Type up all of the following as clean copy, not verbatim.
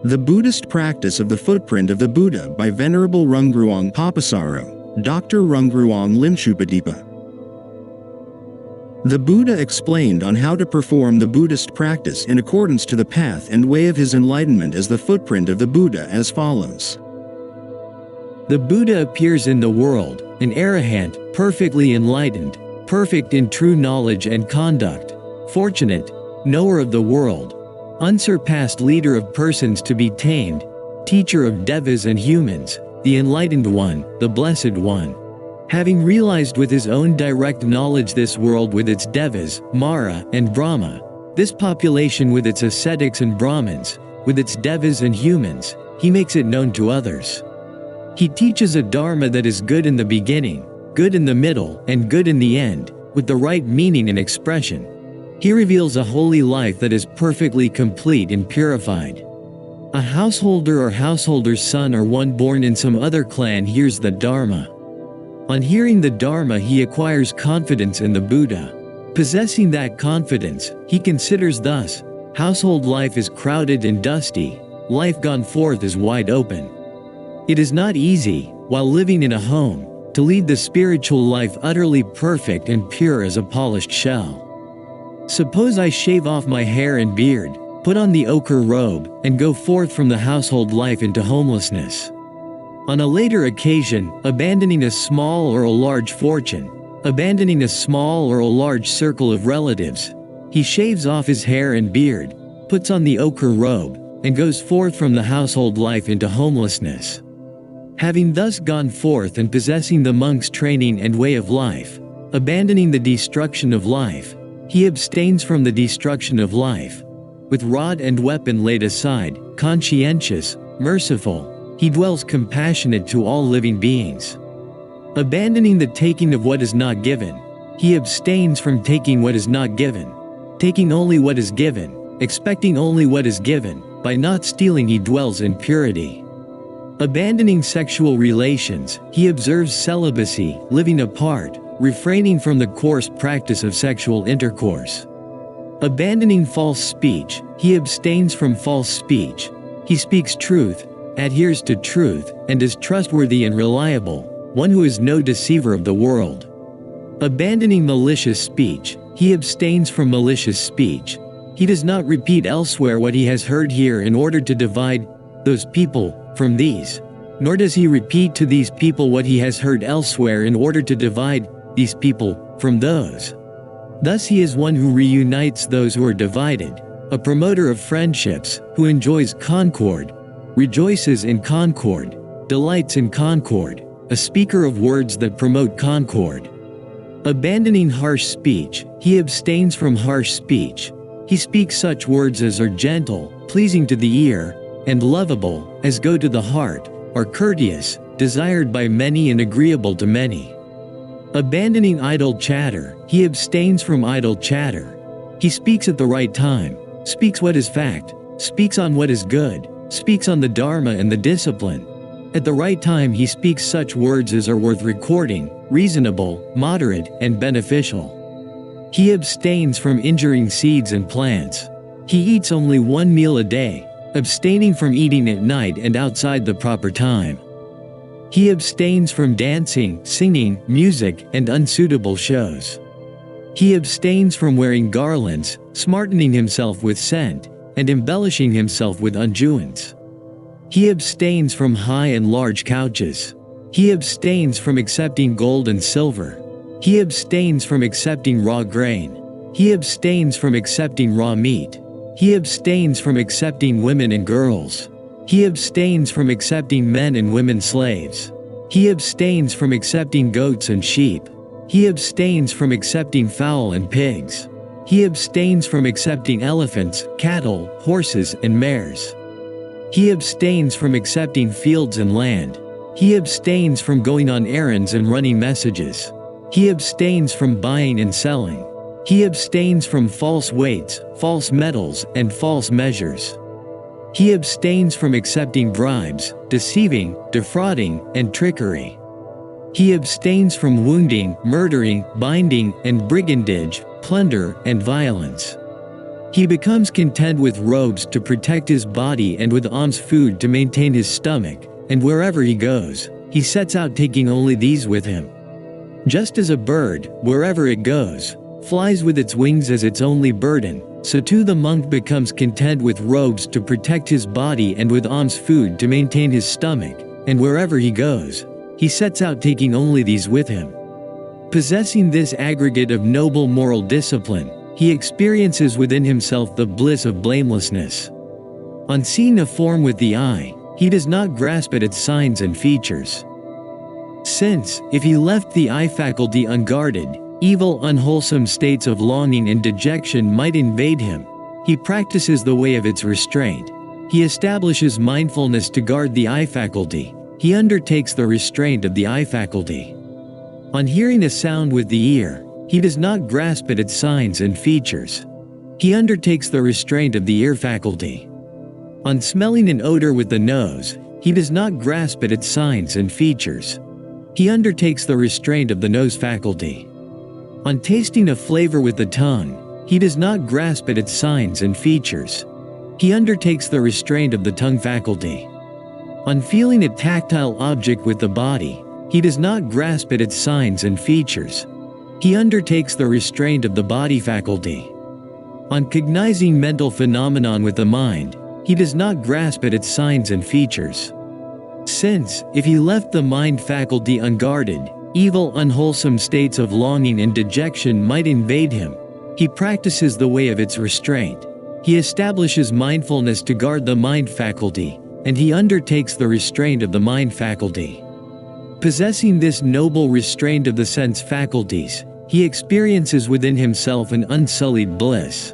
The Buddhist Practice of the Footprint of the Buddha by Venerable Rungruang Papasaro, Dr. Rungruang Limshupadhipa. The Buddha explained on how to perform the Buddhist practice in accordance to the path and way of his enlightenment as the footprint of the Buddha as follows. The Buddha appears in the world, an arahant, perfectly enlightened, perfect in true knowledge and conduct, fortunate, knower of the world, unsurpassed leader of persons to be tamed, teacher of devas and humans, the enlightened one, the blessed one. Having realized with his own direct knowledge this world with its devas, Mara, and Brahma, this population with its ascetics and Brahmins, with its devas and humans, he makes it known to others. He teaches a dharma that is good in the beginning, good in the middle, and good in the end, with the right meaning and expression. He reveals a holy life that is perfectly complete and purified. A householder or householder's son or one born in some other clan hears the dharma. On hearing the dharma, he acquires confidence in the Buddha. Possessing that confidence, he considers thus, household life is crowded and dusty, life gone forth is wide open. It is not easy, while living in a home, to lead the spiritual life utterly perfect and pure as a polished shell. Suppose I shave off my hair and beard, put on the ochre robe, and go forth from the household life into homelessness. On a later occasion, abandoning a small or a large fortune, abandoning a small or a large circle of relatives, he shaves off his hair and beard, puts on the ochre robe, and goes forth from the household life into homelessness. Having thus gone forth and possessing the monk's training and way of life, abandoning the destruction of life, he abstains from the destruction of life. With rod and weapon laid aside, conscientious, merciful, he dwells compassionate to all living beings. Abandoning the taking of what is not given, he abstains from taking what is not given, taking only what is given, expecting only what is given. By not stealing he dwells in purity. Abandoning sexual relations, he observes celibacy, living apart, refraining from the coarse practice of sexual intercourse. Abandoning false speech, he abstains from false speech. He speaks truth, adheres to truth, and is trustworthy and reliable, one who is no deceiver of the world. Abandoning malicious speech, he abstains from malicious speech. He does not repeat elsewhere what he has heard here in order to divide those people from these, nor does he repeat to these people what he has heard elsewhere in order to divide these people from those. Thus he is one who reunites those who are divided, a promoter of friendships, who enjoys concord, rejoices in concord, delights in concord, a speaker of words that promote concord. Abandoning harsh speech, he abstains from harsh speech. He speaks such words as are gentle, pleasing to the ear, and lovable, as go to the heart, are courteous, desired by many and agreeable to many. Abandoning idle chatter, he abstains from idle chatter. He speaks at the right time, speaks what is fact, speaks on what is good, speaks on the dharma and the discipline. At the right time he speaks such words as are worth recording, reasonable, moderate, and beneficial. He abstains from injuring seeds and plants. He eats only one meal a day, abstaining from eating at night and outside the proper time. He abstains from dancing, singing, music, and unsuitable shows. He abstains from wearing garlands, smartening himself with scent, and embellishing himself with unguents. He abstains from high and large couches. He abstains from accepting gold and silver. He abstains from accepting raw grain. He abstains from accepting raw meat. He abstains from accepting women and girls. He abstains from accepting men and women slaves. He abstains from accepting goats and sheep. He abstains from accepting fowl and pigs. He abstains from accepting elephants, cattle, horses, and mares. He abstains from accepting fields and land. He abstains from going on errands and running messages. He abstains from buying and selling. He abstains from false weights, false metals, and false measures. He abstains from accepting bribes, deceiving, defrauding, and trickery. He abstains from wounding, murdering, binding, and brigandage, plunder, and violence. He becomes content with robes to protect his body and with alms food to maintain his stomach, and wherever he goes, he sets out taking only these with him. Just as a bird, wherever it goes, flies with its wings as its only burden, so too the monk becomes content with robes to protect his body and with alms food to maintain his stomach, and wherever he goes, he sets out taking only these with him. Possessing this aggregate of noble moral discipline, he experiences within himself the bliss of blamelessness. On seeing a form with the eye, he does not grasp at its signs and features. Since, if he left the eye faculty unguarded, evil unwholesome states of longing and dejection might invade him, he practices the way of its restraint. He establishes mindfulness to guard the eye faculty. He undertakes the restraint of the eye faculty. On hearing a sound with the ear, he does not grasp at its signs and features. He undertakes the restraint of the ear faculty. On smelling an odor with the nose, he does not grasp at its signs and features. He undertakes the restraint of the nose faculty. On tasting a flavor with the tongue, he does not grasp at its signs and features. He undertakes the restraint of the tongue faculty. On feeling a tactile object with the body, he does not grasp at its signs and features. He undertakes the restraint of the body faculty. On cognizing mental phenomenon with the mind, he does not grasp at its signs and features. Since, if he left the mind faculty unguarded, evil unwholesome states of longing and dejection might invade him, he practices the way of its restraint. He establishes mindfulness to guard the mind faculty, and he undertakes the restraint of the mind faculty. Possessing this noble restraint of the sense faculties, he experiences within himself an unsullied bliss.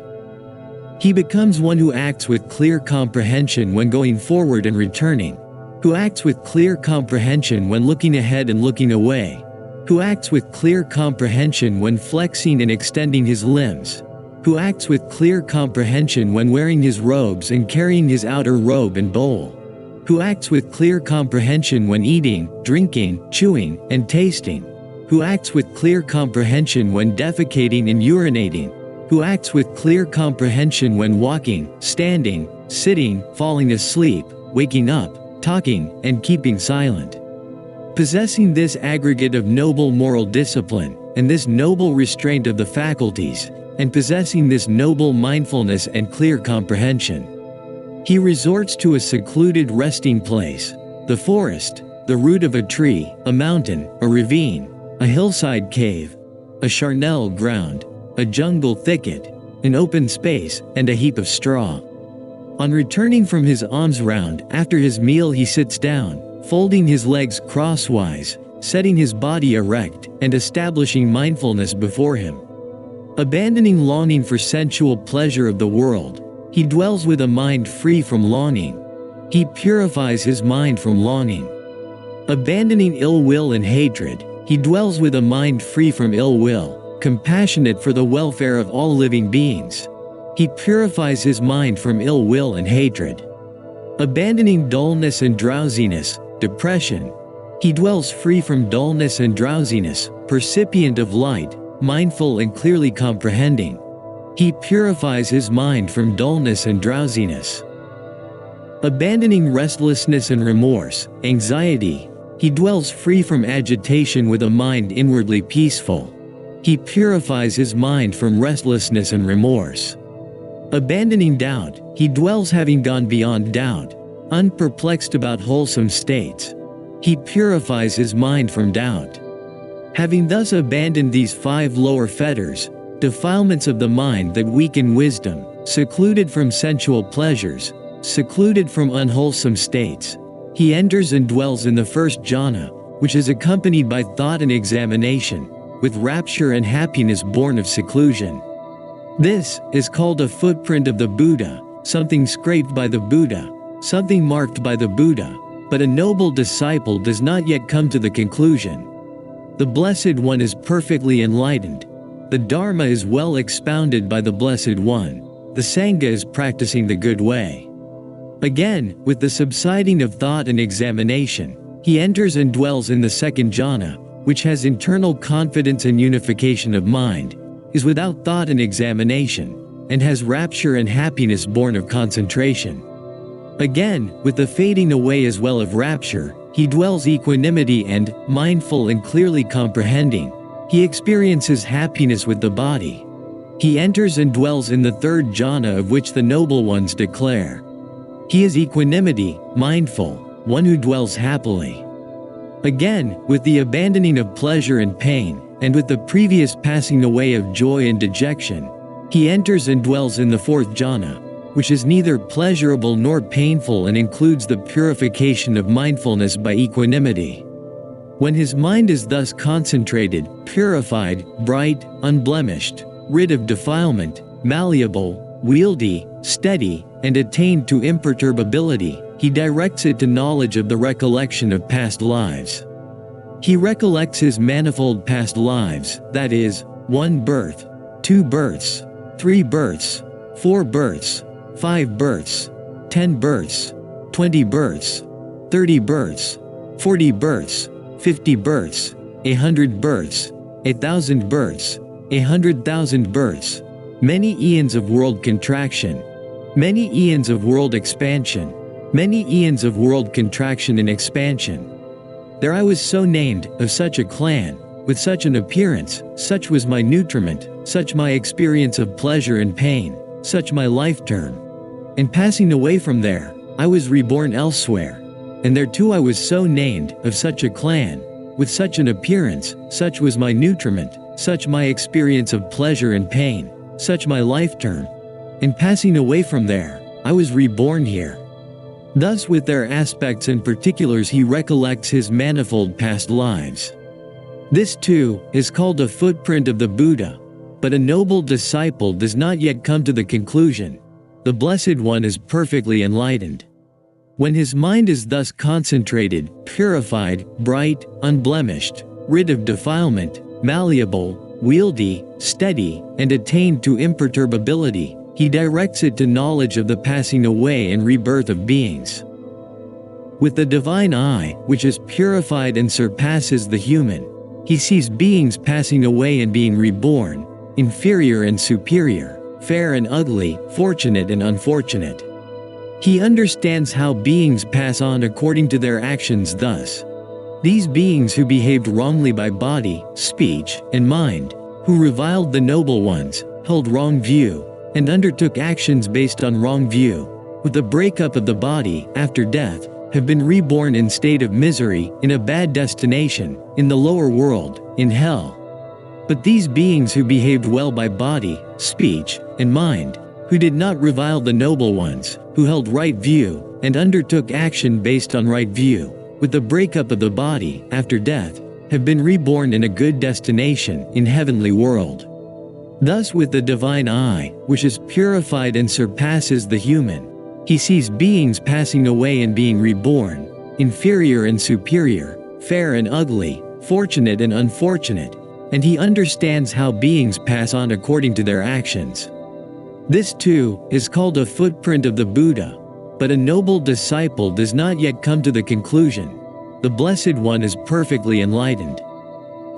He becomes one who acts with clear comprehension when going forward and returning, who acts with clear comprehension when looking ahead and looking away, who acts with clear comprehension when flexing and extending his limbs, who acts with clear comprehension when wearing his robes and carrying his outer robe and bowl, who acts with clear comprehension when eating, drinking, chewing, and tasting, who acts with clear comprehension when defecating and urinating, who acts with clear comprehension when walking, standing, sitting, falling asleep, waking up, talking, and keeping silent. Possessing this aggregate of noble moral discipline, and this noble restraint of the faculties, and possessing this noble mindfulness and clear comprehension, he resorts to a secluded resting place, the forest, the root of a tree, a mountain, a ravine, a hillside cave, a charnel ground, a jungle thicket, an open space, and a heap of straw. On returning from his alms round after his meal, he sits down, folding his legs crosswise, setting his body erect, and establishing mindfulness before him. Abandoning longing for sensual pleasure of the world, he dwells with a mind free from longing. He purifies his mind from longing. Abandoning ill will and hatred, he dwells with a mind free from ill will, compassionate for the welfare of all living beings. He purifies his mind from ill will and hatred. Abandoning dullness and drowsiness, depression, he dwells free from dullness and drowsiness, percipient of light, mindful and clearly comprehending. He purifies his mind from dullness and drowsiness. Abandoning restlessness and remorse, anxiety, he dwells free from agitation with a mind inwardly peaceful. He purifies his mind from restlessness and remorse. Abandoning doubt, he dwells having gone beyond doubt, unperplexed about wholesome states. He purifies his mind from doubt. Having thus abandoned these 5 lower fetters, defilements of the mind that weaken wisdom, secluded from sensual pleasures, secluded from unwholesome states, he enters and dwells in the first jhana, which is accompanied by thought and examination, with rapture and happiness born of seclusion. This is called a footprint of the Buddha, something scraped by the Buddha, something marked by the Buddha, but a noble disciple does not yet come to the conclusion. The Blessed One is perfectly enlightened. The Dharma is well expounded by the Blessed One. The Sangha is practicing the good way. Again, with the subsiding of thought and examination, he enters and dwells in the second jhana, which has internal confidence and unification of mind, is without thought and examination, and has rapture and happiness born of concentration. Again, with the fading away as well of rapture, he dwells equanimity and, mindful and clearly comprehending, he experiences happiness with the body. He enters and dwells in the third jhana of which the noble ones declare. He is equanimity, mindful, one who dwells happily. Again, with the abandoning of pleasure and pain, and with the previous passing away of joy and dejection, he enters and dwells in the fourth jhana, which is neither pleasurable nor painful and includes the purification of mindfulness by equanimity. When his mind is thus concentrated, purified, bright, unblemished, rid of defilement, malleable, wieldy, steady, and attained to imperturbability, he directs it to knowledge of the recollection of past lives. He recollects his manifold past lives, that is, 1 birth, 2 births, 3 births, 4 births, 5 births, 10 births, 20 births, 30 births, 40 births, 50 births, 100 births, 1,000 births, 100,000 births, many eons of world contraction, many eons of world expansion, many eons of world contraction and expansion. There I was so named, of such a clan, with such an appearance, such was my nutriment, such my experience of pleasure and pain, such my life term. And passing away from there, I was reborn elsewhere. And there too I was so named, of such a clan, with such an appearance, such was my nutriment, such my experience of pleasure and pain, such my life term. And passing away from there, I was reborn here. Thus with their aspects and particulars he recollects his manifold past lives. This too is called a footprint of the Buddha, but a noble disciple does not yet come to the conclusion. The Blessed One is perfectly enlightened. When his mind is thus concentrated, purified, bright, unblemished, rid of defilement, malleable, wieldy, steady, and attained to imperturbability, he directs it to knowledge of the passing away and rebirth of beings. With the divine eye, which is purified and surpasses the human, he sees beings passing away and being reborn, inferior and superior, fair and ugly, fortunate and unfortunate. He understands how beings pass on according to their actions thus. These beings who behaved wrongly by body, speech, and mind, who reviled the noble ones, held wrong view, and undertook actions based on wrong view, with the breakup of the body, after death, have been reborn in state of misery, in a bad destination, in the lower world, in hell. But these beings who behaved well by body, speech, and mind, who did not revile the noble ones, who held right view, and undertook action based on right view, with the breakup of the body, after death, have been reborn in a good destination, in heavenly world. Thus with the divine eye, which is purified and surpasses the human, he sees beings passing away and being reborn, inferior and superior, fair and ugly, fortunate and unfortunate, and he understands how beings pass on according to their actions. This too is called a footprint of the Buddha, but a noble disciple does not yet come to the conclusion. The Blessed One is perfectly enlightened.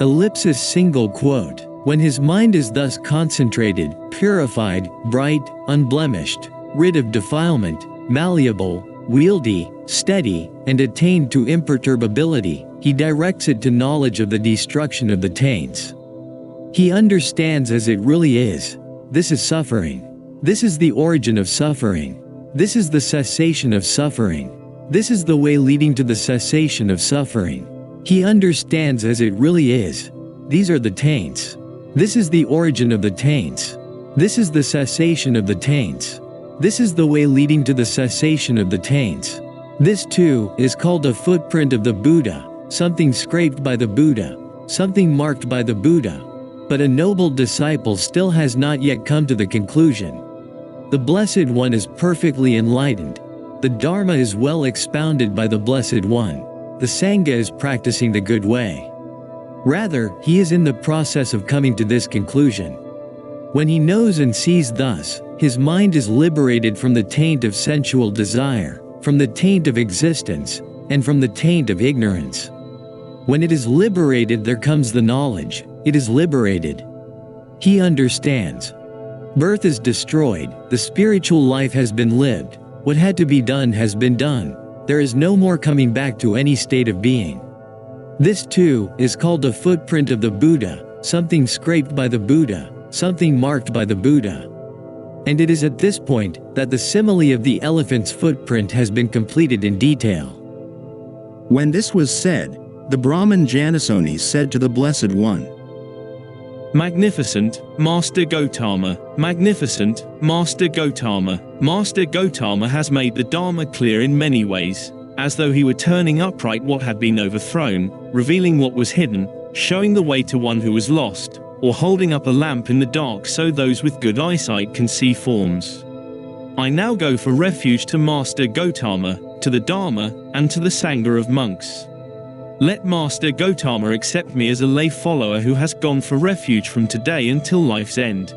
Ellipsis single quote. When his mind is thus concentrated, purified, bright, unblemished, rid of defilement, malleable, wieldy, steady, and attained to imperturbability, he directs it to knowledge of the destruction of the taints. He understands as it really is. This is suffering. This is the origin of suffering. This is the cessation of suffering. This is the way leading to the cessation of suffering. He understands as it really is. These are the taints. This is the origin of the taints. This is the cessation of the taints. This is the way leading to the cessation of the taints. This too is called a footprint of the Buddha, something scraped by the Buddha, something marked by the Buddha. But a noble disciple still has not yet come to the conclusion. The Blessed One is perfectly enlightened. The Dharma is well expounded by the Blessed One. The Sangha is practicing the good way. Rather, he is in the process of coming to this conclusion. When he knows and sees thus, his mind is liberated from the taint of sensual desire, from the taint of existence, and from the taint of ignorance. When it is liberated, there comes the knowledge. It is liberated. He understands. Birth is destroyed, the spiritual life has been lived, what had to be done has been done, there is no more coming back to any state of being. This too is called a footprint of the Buddha, something scraped by the Buddha, something marked by the Buddha. And it is at this point that the simile of the elephant's footprint has been completed in detail. When this was said, the Brahmin Janasoni said to the Blessed One, Magnificent, Master Gautama, magnificent, Master Gautama. Master Gautama has made the Dharma clear in many ways, as though he were turning upright what had been overthrown, revealing what was hidden, showing the way to one who was lost, or holding up a lamp in the dark so those with good eyesight can see forms. I now go for refuge to Master Gautama, to the Dharma, and to the Sangha of monks. Let Master Gautama accept me as a lay follower who has gone for refuge from today until life's end.